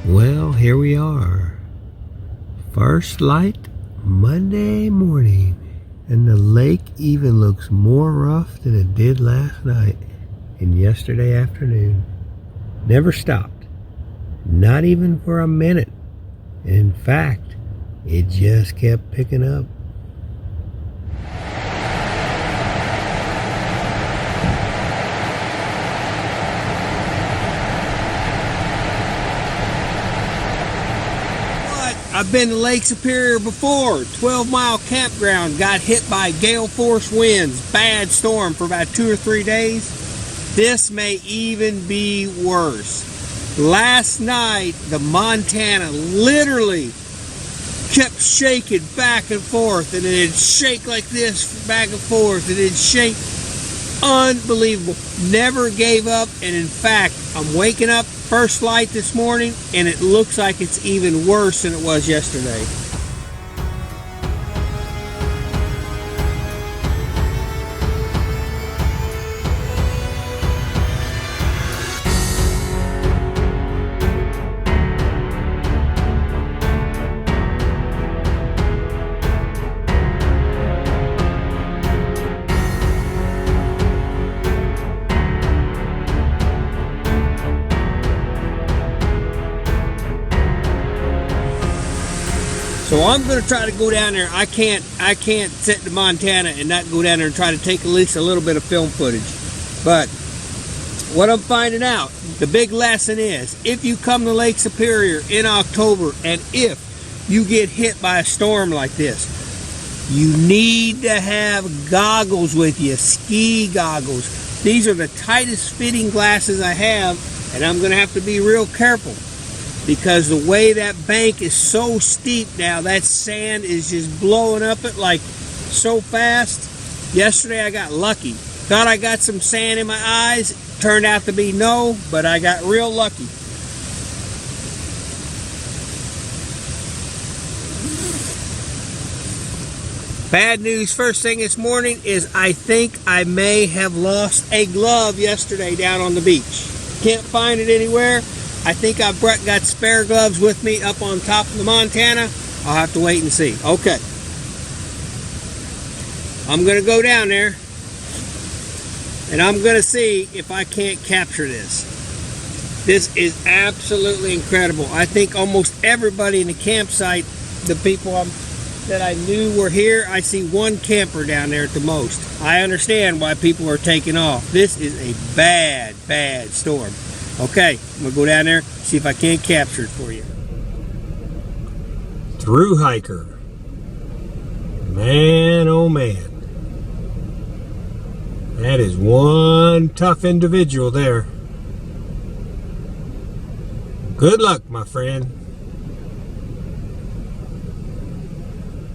Well, here we are. First light Monday morning, and the lake even looks more rough than it did last night and yesterday afternoon. Never stopped, not even for a minute. In fact, it just kept picking up. I've been to Lake Superior before. 12-mile campground got hit by gale force winds, bad storm for about 2 or 3 days. This may even be worse. Last night, the Montana literally kept shaking back and forth, and it'd shake like this back and forth, and it'd shake. Unbelievable. Never gave up, and in fact, I'm waking up first light this morning, and it looks like it's even worse than it was yesterday. So I'm going to try to go down there. I can't sit to Montana and not go down there and try to take at least a little bit of film footage. But what I'm finding out, the big lesson is, if you come to Lake Superior in October and if you get hit by a storm like this, you need to have goggles with you, ski goggles. These are the tightest fitting glasses I have, and I'm going to have to be real careful, because the way that bank is so steep now, that sand is just blowing up it like so fast. Yesterday I got lucky. Thought I got some sand in my eyes. Turned out to be no, but I got real lucky. Bad news first thing this morning is I think I may have lost a glove yesterday down on the beach. Can't find it anywhere. I think I've got spare gloves with me up on top of the Montana. I'll have to wait and see. Okay. I'm going to go down there, and I'm going to see if I can't capture this. This is absolutely incredible. I think almost everybody in the campsite, the people that I knew were here, I see one camper down there at the most. I understand why people are taking off. This is a bad, bad storm. Okay, I'm going to go down there, see if I can't capture it for you. Through hiker. Man, oh man. That is one tough individual there. Good luck, my friend.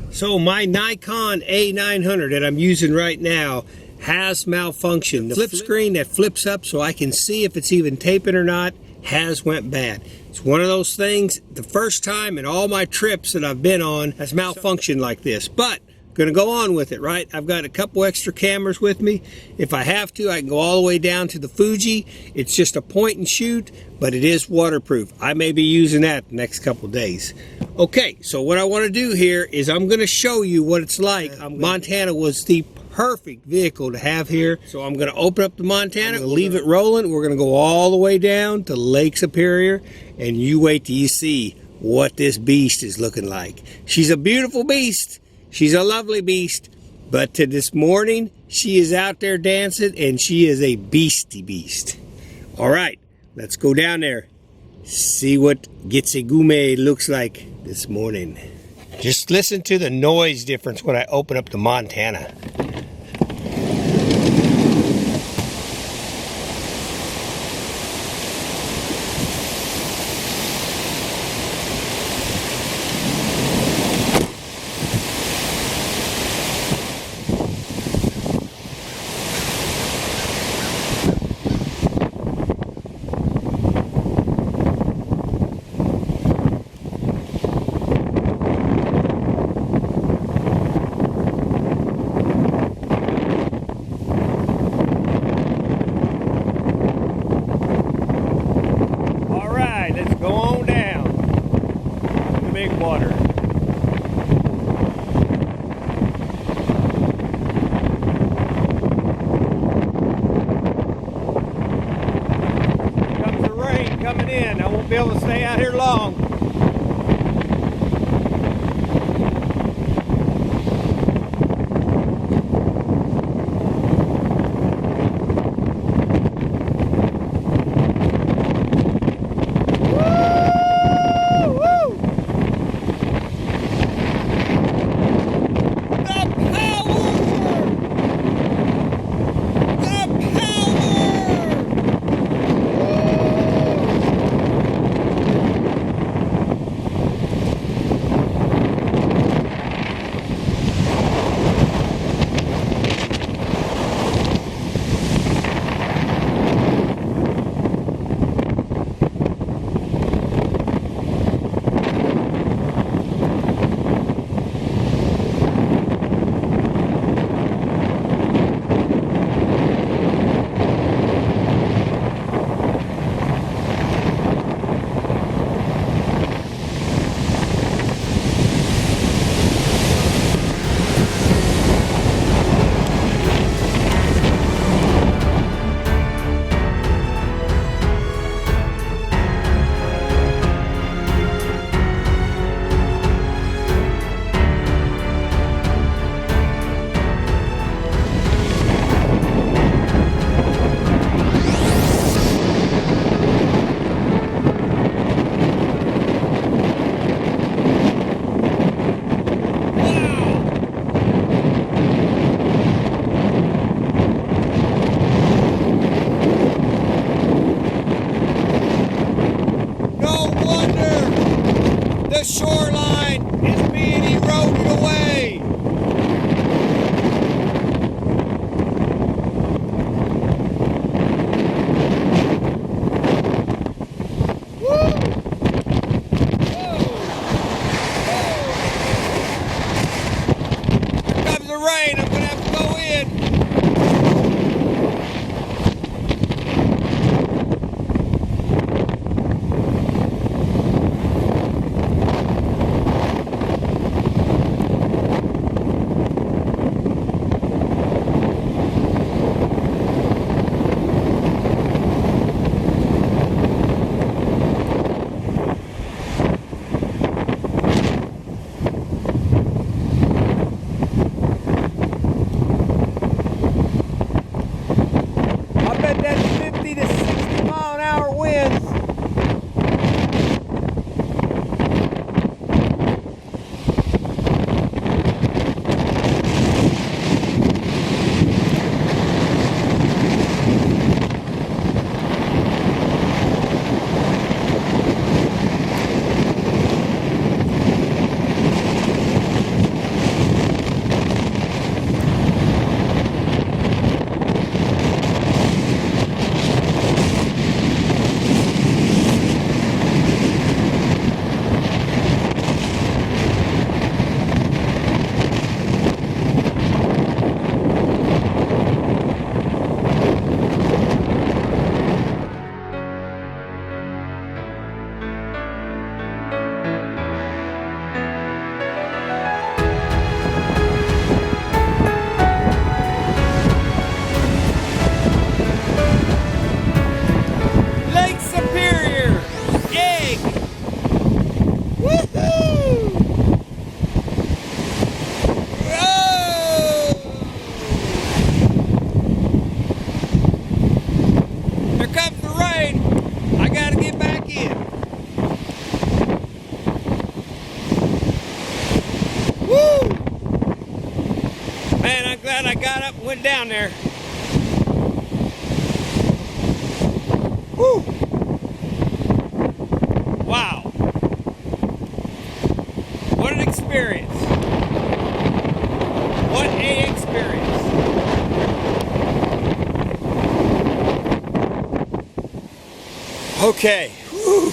So my Nikon A900 that I'm using right now has malfunctioned. The flip screen that flips up so I can see if it's even taping or not has went bad. It's one of those things, the first time in all my trips that I've been on has malfunctioned like this, but gonna go on with it, right? I've got a couple extra cameras with me. If I have to, I can go all the way down to the Fuji. It's just a point and shoot, but it is waterproof. I may be using that the next couple days. Okay, so what I want to do here is I'm going to show you what it's like. Montana was the perfect vehicle to have here. So I'm going to open up the Montana, leave it rolling. We're going to go all the way down to Lake Superior, and you wait till you see what this beast is looking like. She's a beautiful beast. She's a lovely beast. But to this morning, she is out there dancing, and she is a beastie beast. All right, let's go down there. See what Gitsegume looks like this morning. Just listen to the noise difference when I open up the Montana. coming in. I won't be able to stay out here long. The shoreline is being eroded away. Woo! Here comes the rain. I'm gonna have to go in. That's 50 to 60 mile an hour winds. Glad I got up and went down there. Woo! Wow. What an experience. What a experience. Okay. Woo.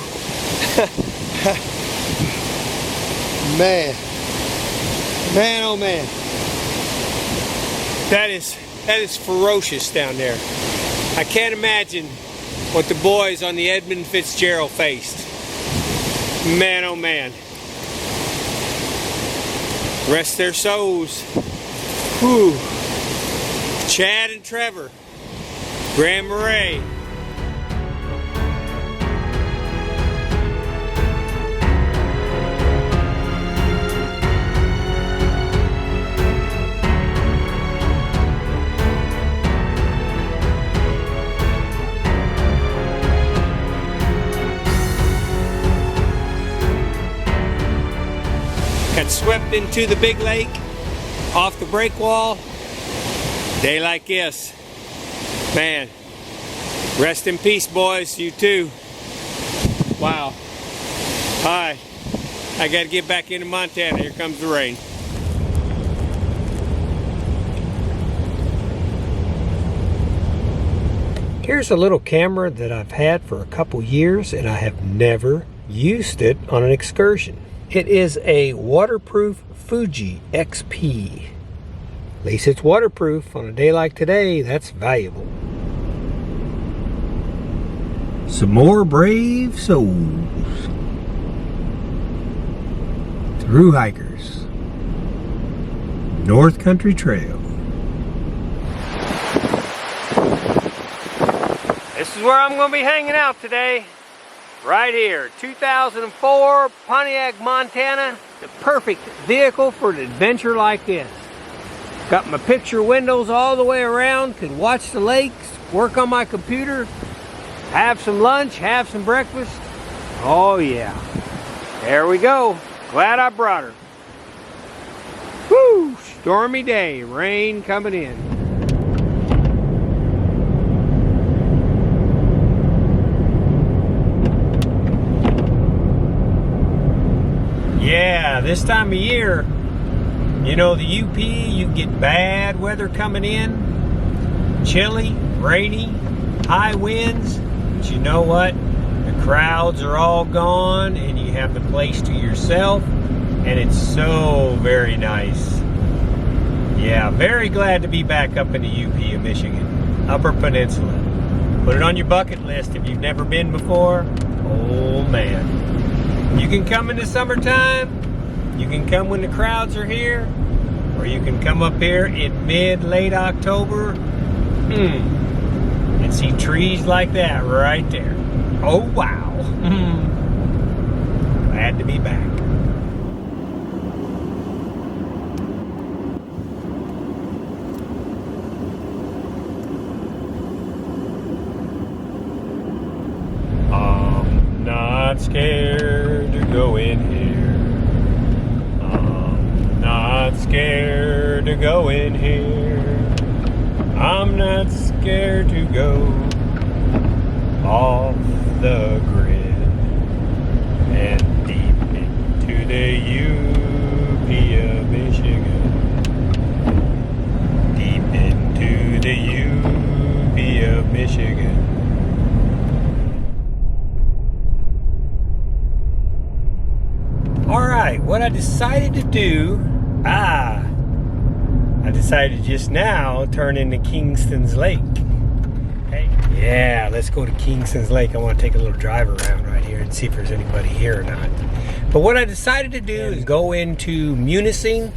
Man. Man, oh man. That is ferocious down there. I can't imagine what the boys on the Edmund Fitzgerald faced. Man, oh man. Rest their souls. Whew. Chad and Trevor. Grand Marais. Gets swept into the big lake, off the break wall. Day like this, man, rest in peace, boys, you too. Wow. Alright, I gotta get back into Montana. Here comes the rain. Here's a little camera that I've had for a couple years, and I have never used it on an excursion. It is a waterproof Fuji XP. At least it's waterproof. On a day like today, that's valuable. Some more brave souls. Through hikers. North Country Trail. This is where I'm going to be hanging out today. Right here, 2004 Pontiac, Montana. The perfect vehicle for an adventure like this. Got my picture windows all the way around. Can watch the lakes, work on my computer, have some lunch, have some breakfast. Oh yeah. There we go. Glad I brought her. Woo! Stormy day. Rain coming in. Yeah, this time of year, you know, the UP, you get bad weather coming in, chilly, rainy, high winds, but you know what? The crowds are all gone and you have the place to yourself, and it's so very nice. Yeah, very glad to be back up in the UP of Michigan, Upper Peninsula. Put it on your bucket list if you've never been before. Oh man. You can come in the summertime, you can come when the crowds are here, or you can come up here in late October and see trees like that right there. Oh wow. Glad to be back. I'm not scared to go in here. I'm not scared to go in here. I'm not scared to go off the grid and deep into the UP of Michigan. Deep into the UP of Michigan. Alright, what I decided to do, I decided just now to turn into Kingston's Lake. Hey, yeah, let's go to Kingston's Lake. I want to take a little drive around right here and see if there's anybody here or not. But what I decided to do is go into Munising.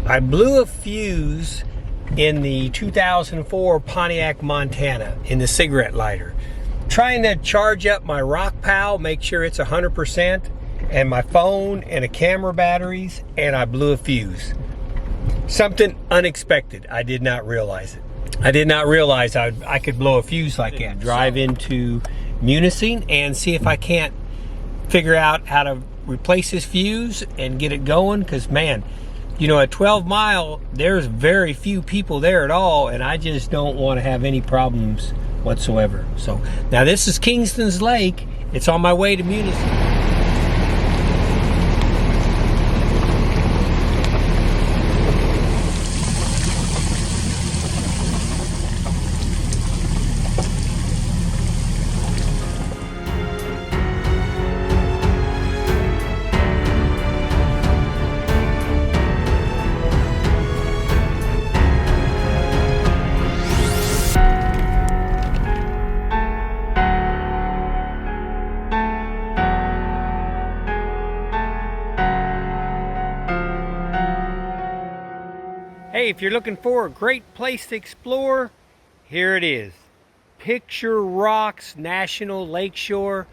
I blew a fuse in the 2004 Pontiac, Montana in the cigarette lighter. Trying to charge up my Rock Pal, make sure it's 100%. And my phone and a camera batteries, and I blew a fuse. Something unexpected. I did not realize it. I did not realize I could blow a fuse like that. Drive into Munising and see if I can't figure out how to replace this fuse and get it going, because man, you know, at 12 Mile, there's very few people there at all, and I just don't want to have any problems whatsoever. So now this is Kingston's Lake. It's on my way to Munising. Hey, if you're looking for a great place to explore, here it is. Picture Rocks National Lakeshore,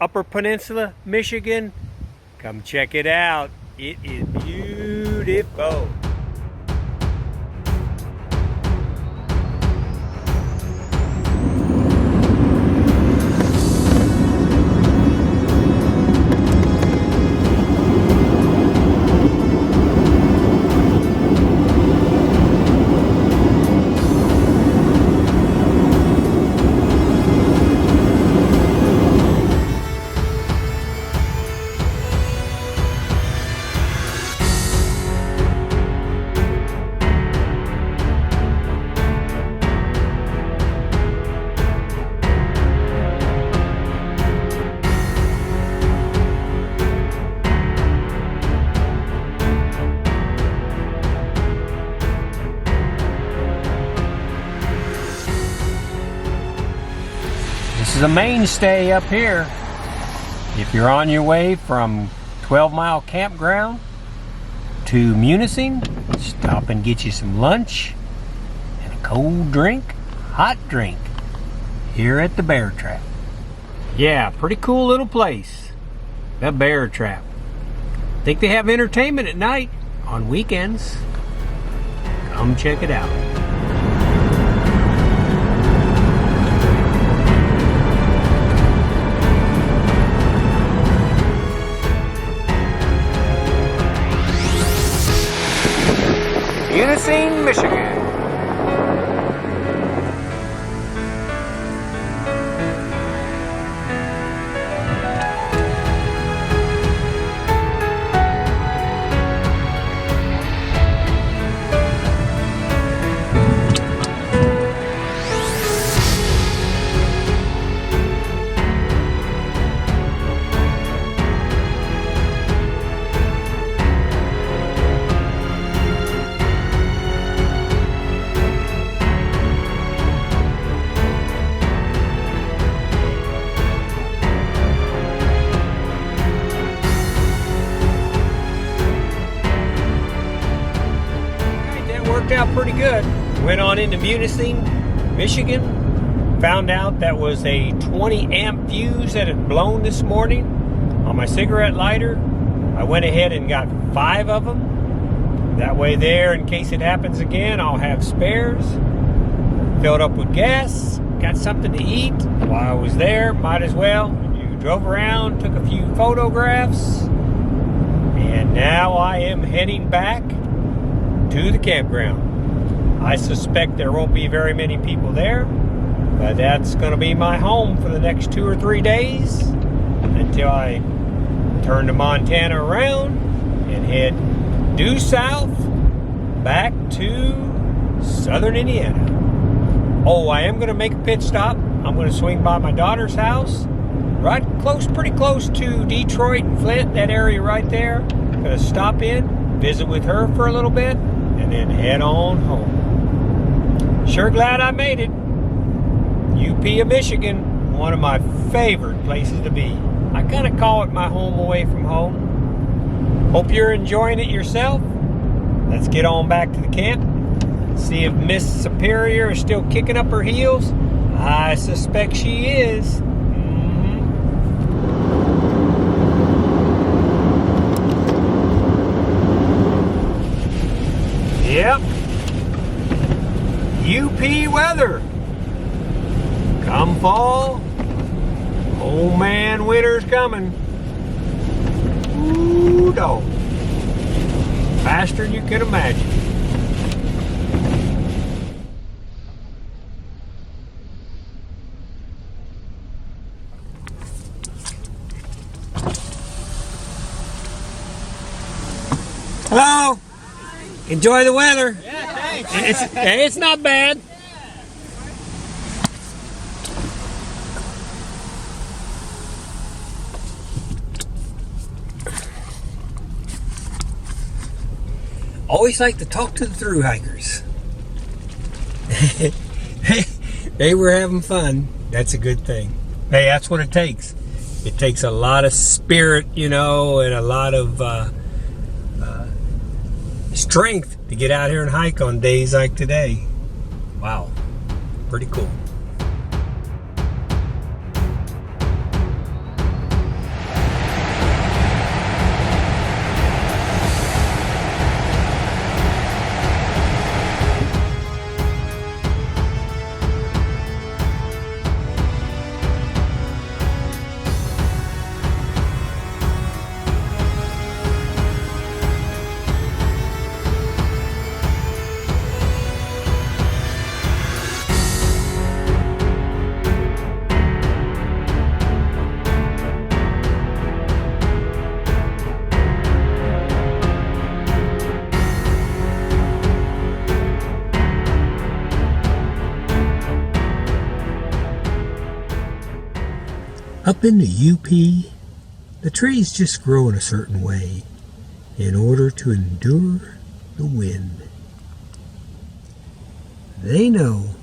Upper Peninsula, Michigan. Come check it out. It is beautiful. This is a mainstay up here. If you're on your way from 12 Mile Campground to Munising, stop and get you some lunch and a cold drink, hot drink, here at the Bear Trap. Yeah, pretty cool little place, the Bear Trap. Think they have entertainment at night on weekends. Come check it out. Munising, Michigan. Out pretty good. Went on into Munising, Michigan. Found out that was a 20 amp fuse that had blown this morning on my cigarette lighter. I went ahead and got 5 of them. That way there, in case it happens again, I'll have spares. Filled up with gas. Got something to eat while I was there. Might as well. Drove around, took a few photographs. And now I am heading back to the campground. I suspect there won't be very many people there, but that's going to be my home for the next 2 or 3 days until I turn to Montana around and head due south back to southern Indiana. Oh, I am going to make a pit stop. I'm going to swing by my daughter's house, right close, pretty close to Detroit and Flint, that area right there. Going to stop in, visit with her for a little bit, and then head on home. Sure glad I made it. UP of Michigan, one of my favorite places to be. I kind of call it my home away from home. Hope you're enjoying it yourself. Let's get on back to the camp. See if Miss Superior is still kicking up her heels. I suspect she is. Yep. UP weather. Come fall, old man winter's coming. Ooh, dog. Faster than you can imagine. Hello. Enjoy the weather. Yeah, thanks. It's not bad. Always like to talk to the thru hikers. They were having fun. That's a good thing. Hey, that's what it takes. It takes a lot of spirit, and a lot of strength to get out here and hike on days like today. Wow, pretty cool. Up in the UP, the trees just grow in a certain way in order to endure the wind. They know,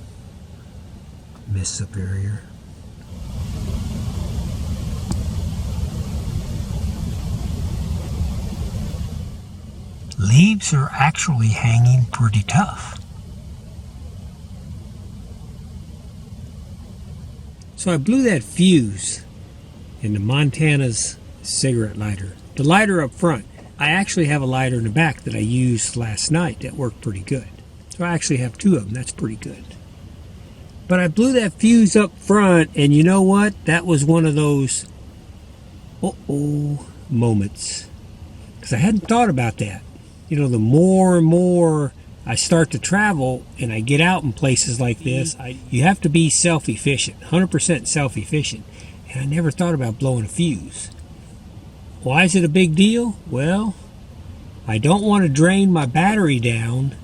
Miss Superior. These are actually hanging pretty tough. So I blew that fuse in the Montana's cigarette lighter. The lighter up front. I actually have a lighter in the back that I used last night that worked pretty good. So I actually have two of them. That's pretty good. But I blew that fuse up front, and you know what? That was one of those uh-oh moments. Because I hadn't thought about that. You know, the more and more I start to travel and I get out in places like this, you have to be self-efficient, 100% self-efficient. And I never thought about blowing a fuse. Why is it a big deal? Well, I don't want to drain my battery down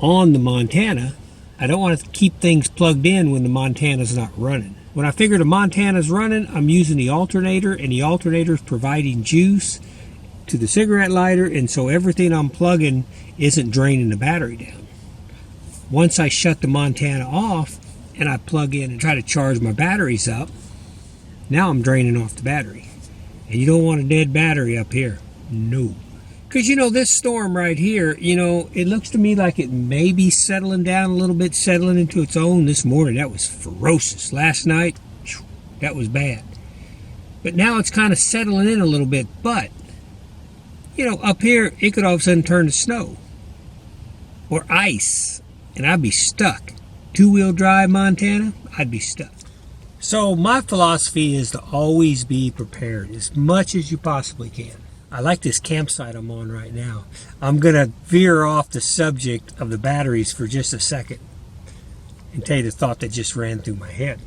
on the Montana. I don't want to keep things plugged in when the Montana's not running. When I figure the Montana's running, I'm using the alternator, and the alternator's providing juice to the cigarette lighter, and so everything I'm plugging isn't draining the battery down. Once I shut the Montana off and I plug in and try to charge my batteries up, now I'm draining off the battery. And you don't want a dead battery up here. No. Because, you know, this storm right here, you know, it looks to me like it may be settling down a little bit, settling into its own. This morning, that was ferocious. Last night, that was bad. But now it's kind of settling in a little bit. But, you know, up here, it could all of a sudden turn to snow or ice, and I'd be stuck. Two-wheel drive Montana, I'd be stuck. So my philosophy is to always be prepared as much as you possibly can. I like this campsite I'm on right now. I'm going to veer off the subject of the batteries for just a second and tell you the thought that just ran through my head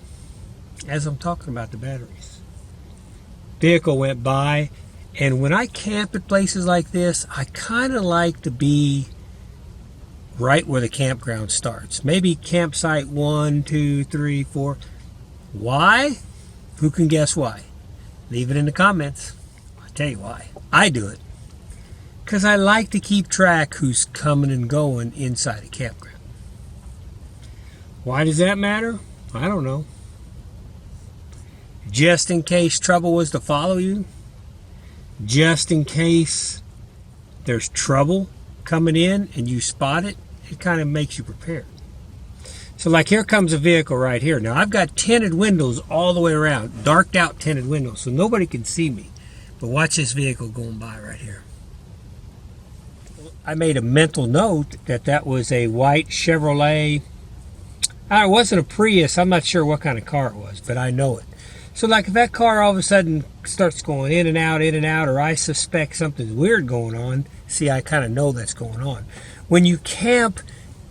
as I'm talking about the batteries. Vehicle went by, and when I camp at places like this, I kind of like to be right where the campground starts. Maybe campsite 1, 2, 3, 4. Why? Who can guess why? Leave it in the comments. I'll tell you why. I do it because I like to keep track who's coming and going inside a campground. Why does that matter? I don't know. Just in case trouble was to follow you. Just in case there's trouble coming in and you spot it, it kind of makes you prepared. So like here comes a vehicle right here. Now I've got tinted windows all the way around, darked out tinted windows, so nobody can see me. But watch this vehicle going by right here. I made a mental note that that was a white Chevrolet. It wasn't a Prius. I'm not sure what kind of car it was, but I know it. So like if that car all of a sudden starts going in and out, or I suspect something's weird going on, see, I kind of know that's going on. When you camp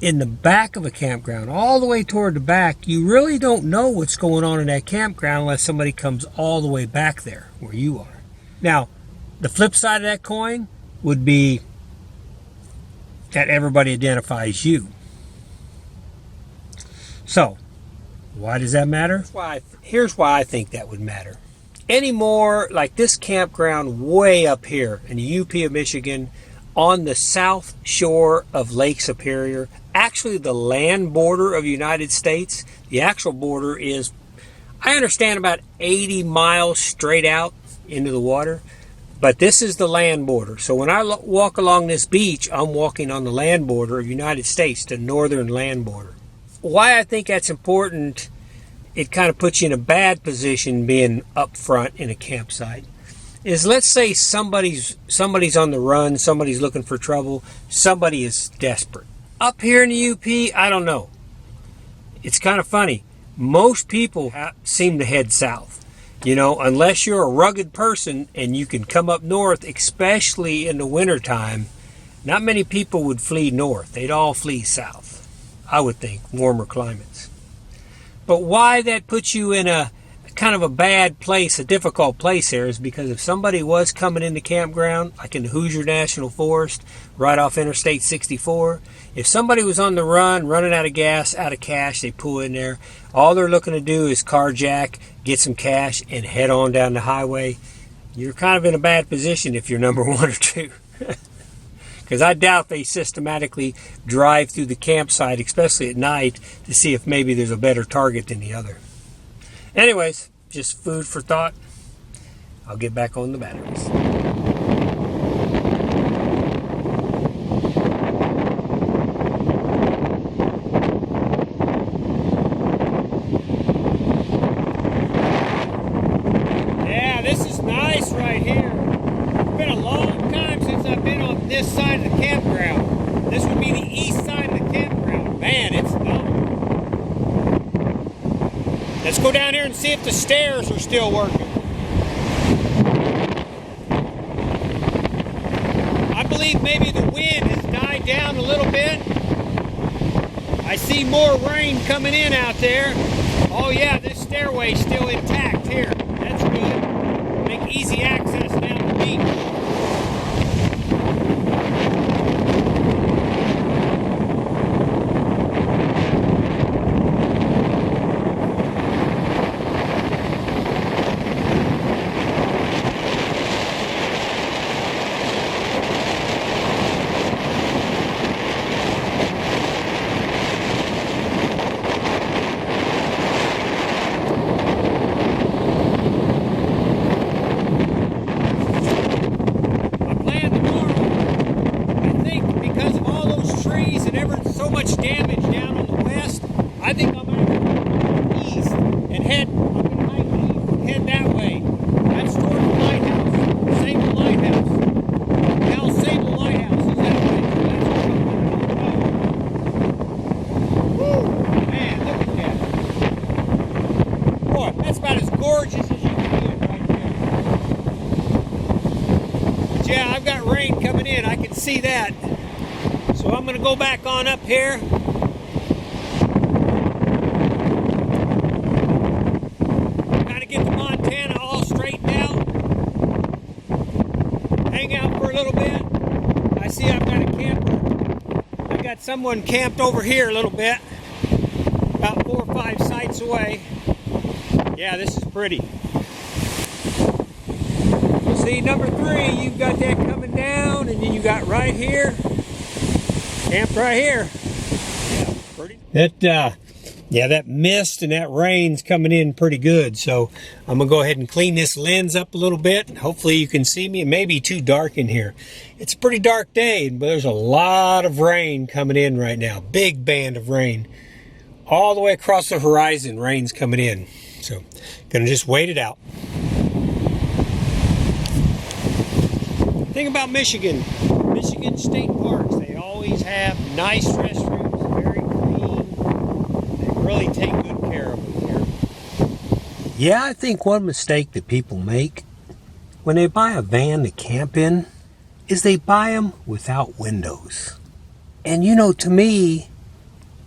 in the back of a campground, all the way toward the back, you really don't know what's going on in that campground unless somebody comes all the way back there where you are. Now, the flip side of that coin would be that everybody identifies you. So, why does that matter? Here's why I think that would matter. Anymore, like this campground way up here in the UP of Michigan, on the south shore of Lake Superior, actually the land border of the United States. The actual border is, I understand, about 80 miles straight out into the water, but this is the land border. So when I walk along this beach, I'm walking on the land border of the United States, the northern land border. Why I think that's important, it kind of puts you in a bad position being up front in a campsite, is let's say somebody's on the run, somebody's looking for trouble, somebody is desperate. Up here in the UP, I don't know. It's kind of funny. Most people seem to head south. You know, unless you're a rugged person and you can come up north, especially in the wintertime, not many people would flee north. They'd all flee south, I would think, warmer climates. But why that puts you in a kind of a bad place, a difficult place here, is because if somebody was coming into campground, like in the Hoosier National Forest, right off Interstate 64, if somebody was on the run, running out of gas, out of cash, they pull in there. All they're looking to do is carjack, get some cash, and head on down the highway. You're kind of in a bad position if you're number one or two. Because I doubt they systematically drive through the campsite, especially at night, to see if maybe there's a better target than the other. Anyways, just food for thought. I'll get back on the batteries. right here. It's been a long time since I've been on this side of the campground. This would be the east side of the campground. Man, it's dull. Let's go down here and see if the stairs are still working. I believe maybe the wind has died down a little bit. I see more rain coming in out there. Oh yeah, this stairway's still intact here. That's good. Make easy access down the beach. Damage down on the west. I think I'm going to go east and head that way. That's toward the lighthouse. Sable Lighthouse. Now Sable Lighthouse is that way. Woo! Man, look at that. Boy, that's about as gorgeous as you can get right there. But yeah, I've got rain coming in. I can see that. So I'm going to go back on up here. Kind of get the Montana all straightened out. Hang out for a little bit. I see I've got a camper. I've got someone camped over here a little bit. About 4 or 5 sites away. Yeah, this is pretty. See, number 3, you've got that coming down, and then you got right here. Camp right here. Yeah, pretty. That mist and that rain's coming in pretty good. So I'm gonna go ahead and clean this lens up a little bit. Hopefully you can see me. It may be too dark in here. It's a pretty dark day, but there's a lot of rain coming in right now. Big band of rain. All the way across the horizon, rain's coming in. So gonna just wait it out. Thing about Michigan state parks, they always have nice restrooms, very clean. They really take good care of them here. Yeah, I think one mistake that people make when they buy a van to camp in is they buy them without windows. And you know, to me,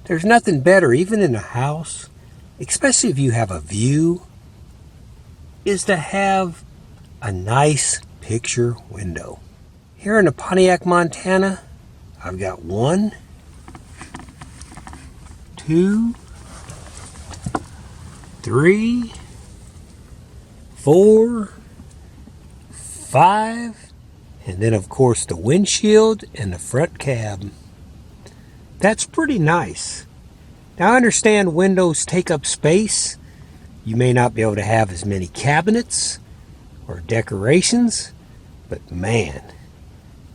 there's nothing better, even in a house, especially if you have a view, is to have a nice picture window. Here in the Pontiac, Montana, I've got 1, 2, 3, 4, 5, and then of course the windshield and the front cab. That's pretty nice. Now I understand windows take up space. You may not be able to have as many cabinets or decorations, but man,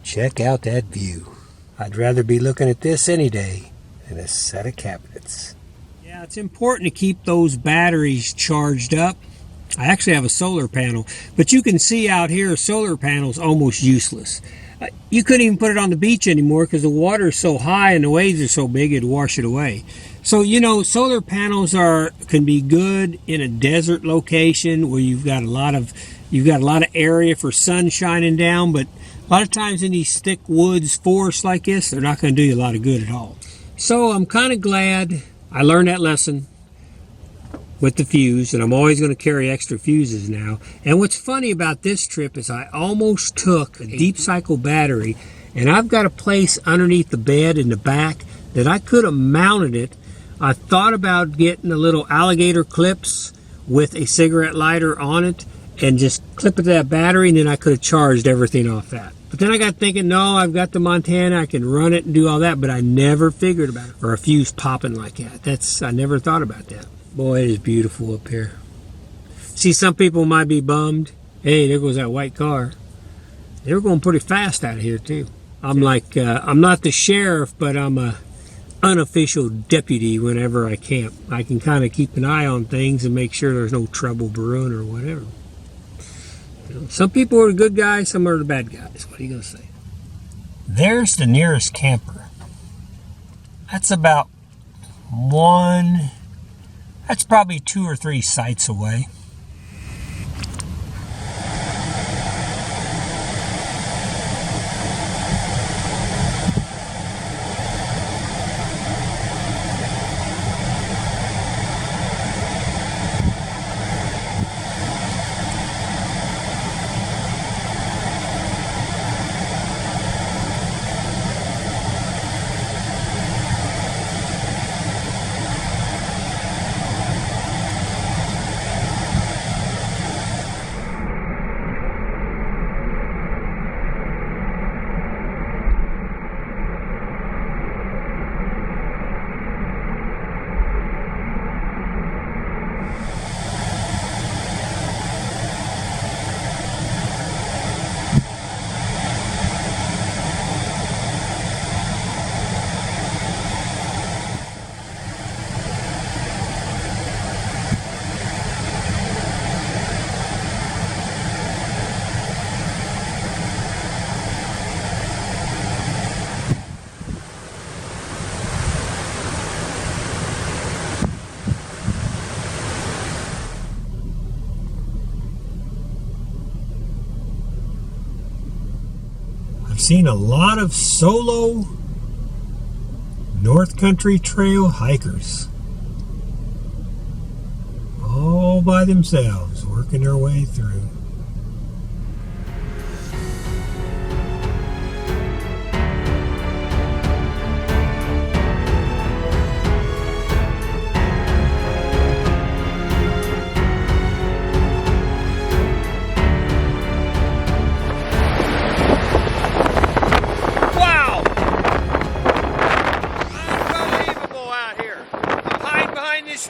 check out that view. I'd rather be looking at this any day than a set of cabinets. Yeah, it's important to keep those batteries charged up. I actually have a solar panel, but you can see out here a solar panel is almost useless. You couldn't even put it on the beach anymore because the water is so high and the waves are so big it'd wash it away. So, you know, solar panels can be good in a desert location where you've got a lot of area for sun shining down, but a lot of times in these thick woods forests like this, they're not going to do you a lot of good at all. So I'm kind of glad I learned that lesson with the fuse, and I'm always going to carry extra fuses now. And what's funny about this trip is I almost took a deep cycle battery, and I've got a place underneath the bed in the back that I could have mounted it. I thought about getting the little alligator clips with a cigarette lighter on it and just clip it to that battery, and then I could have charged everything off that. But then I got thinking, no, I've got the Montana, I can run it and do all that, but I never figured about it. Or a fuse popping like that. I never thought about that. Boy, it is beautiful up here. See, some people might be bummed. Hey, there goes that white car. They were going pretty fast out of here, too. I'm like, I'm not the sheriff, but I'm a unofficial deputy whenever I camp. I can kind of keep an eye on things and make sure there's no trouble brewing or whatever. Some people are the good guys, some are the bad guys. What are you going to say? There's the nearest camper. That's about that's probably 2 or 3 sites away. I've seen a lot of solo North Country Trail hikers all by themselves, working their way through.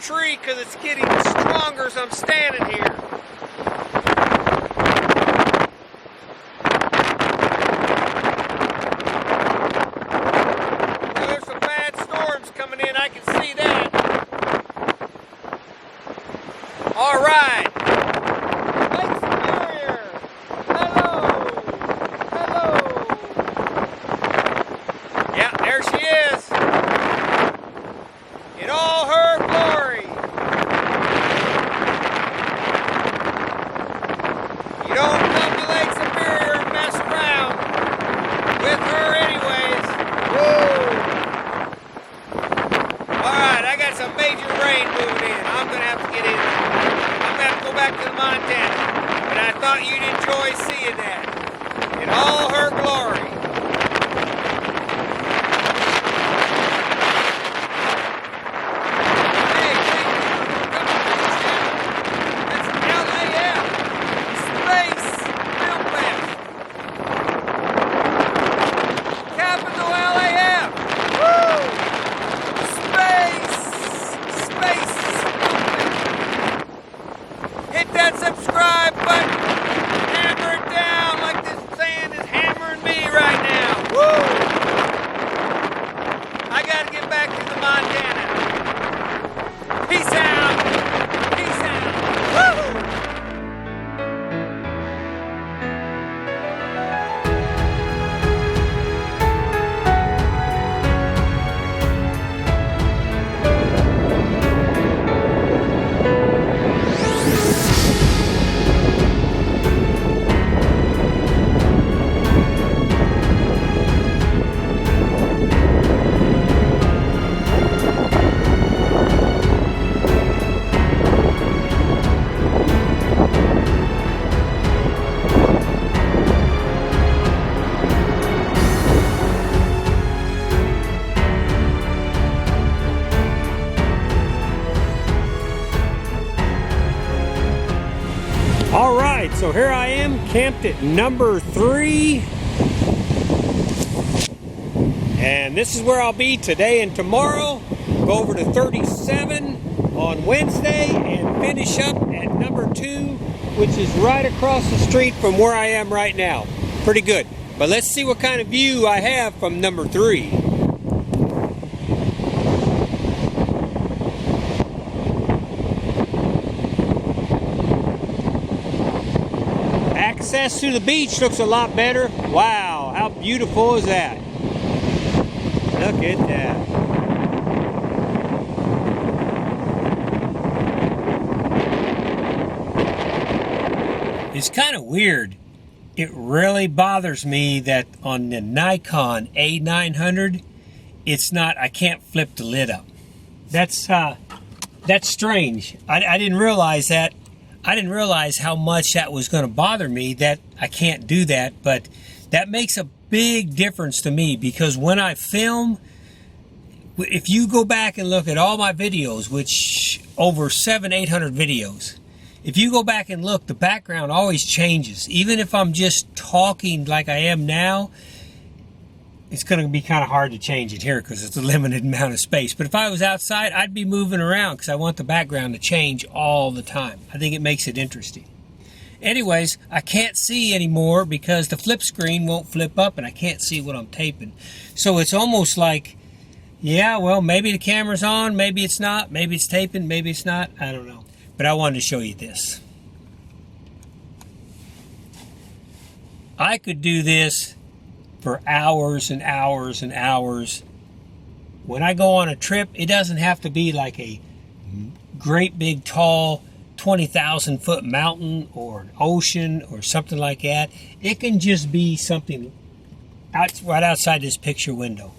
Tree because it's getting stronger as I'm standing here. Well, there's some bad storms coming in, I can see that. All right. Lake Superior. Hello. Hello. Yeah, there she is. In all her glory. You don't come to Lake Superior and mess around with her anyways. Woo! Alright, I got some major rain moving in. I'm going to have to get in there. I'm going to have to go back to the Montana. But I thought you'd enjoy seeing that. In all her glory. Subscribe button, hammer it down like this sand is hammering me right now. Woo! I gotta get back to the Montana. Peace out. Peace out. Woo! All right, so here I am camped at number 3. And this is where I'll be today and tomorrow. Go over to 37 on Wednesday and finish up at number 2, which is right across the street from where I am right now. Pretty good. But let's see what kind of view I have from number 3. access to the beach looks a lot better. Wow, how beautiful is that? Look at that. It's kind of weird. It really bothers me that on the Nikon A900, it's not, I can't flip the lid up. That's strange. I didn't realize that. I didn't realize how much that was going to bother me, that I can't do that, but that makes a big difference to me, because when I film, if you go back and look at all my videos, which over 700-800 videos, if you go back and look, the background always changes. Even if I'm just talking like I am now, it's going to be kind of hard to change it here because it's a limited amount of space. But if I was outside, I'd be moving around because I want the background to change all the time. I think it makes it interesting. Anyways, I can't see anymore because the flip screen won't flip up and I can't see what I'm taping. So it's almost like, yeah, well, maybe the camera's on, maybe it's not, maybe it's taping, maybe it's not, I don't know. But I wanted to show you this. I could do this for hours and hours and hours. When I go on a trip, it doesn't have to be like a great big tall 20,000 foot mountain or an ocean or something like that. It can just be something right outside this picture window.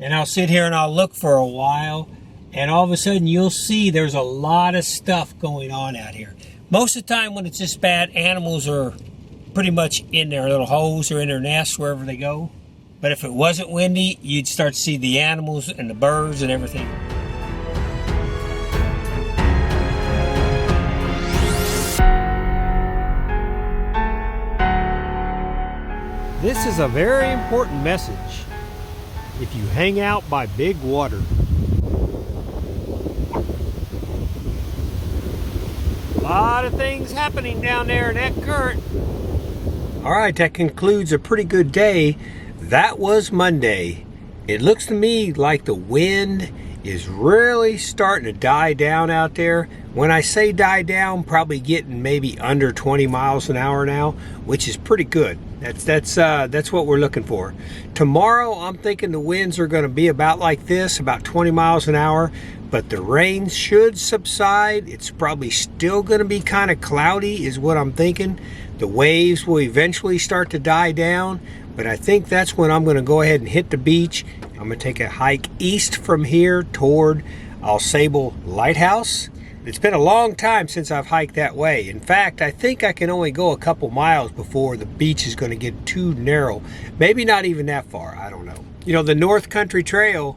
And I'll sit here and I'll look for a while, and all of a sudden you'll see there's a lot of stuff going on out here. Most of the time when it's this bad, animals are pretty much in their little holes or in their nests wherever they go. But if it wasn't windy, you'd start to see the animals and the birds and everything. This is a very important message if you hang out by big water. A lot of things happening down there in that current. All right, that concludes a pretty good day. That was Monday. It looks to me like the wind is really starting to die down out there. When I say die down, probably getting maybe under 20 miles an hour now, which is pretty good. That's what we're looking for. Tomorrow, I'm thinking the winds are going to be about like this, about 20 miles an hour, but the rain should subside. It's probably still going to be kind of cloudy is what I'm thinking. The waves will eventually start to die down, but I think that's when I'm going to go ahead and hit the beach. I'm going to take a hike east from here toward Al Sable Lighthouse. It's been a long time since I've hiked that way. In fact, I think I can only go a couple miles before the beach is going to get too narrow. Maybe not even that far, I don't know. You know, the North Country Trail,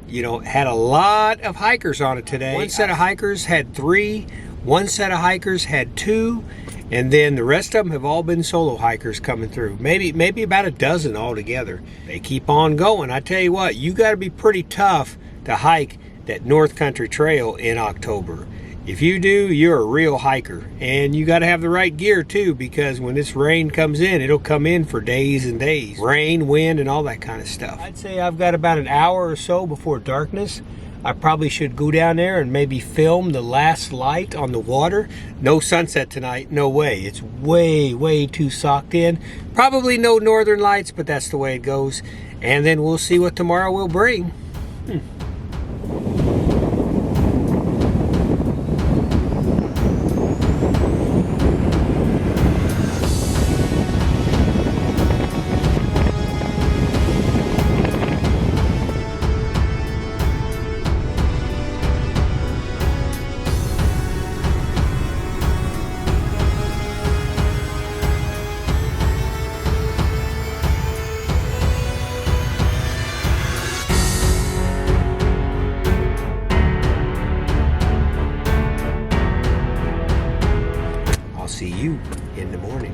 had a lot of hikers on it today. One set of hikers had 3, one set of hikers had 2, and then the rest of them have all been solo hikers coming through. Maybe about a dozen altogether. They keep on going. I tell you what, you got to be pretty tough to hike that North Country Trail in October. If you do, you're a real hiker. And you got to have the right gear too, because when this rain comes in, it'll come in for days and days. Rain, wind, and all that kind of stuff. I'd say I've got about an hour or so before darkness. I probably should go down there and maybe film the last light on the water. No sunset tonight, no way. It's way too socked in. Probably no northern lights, but that's the way it goes. And then we'll see what tomorrow will bring. See you in the morning.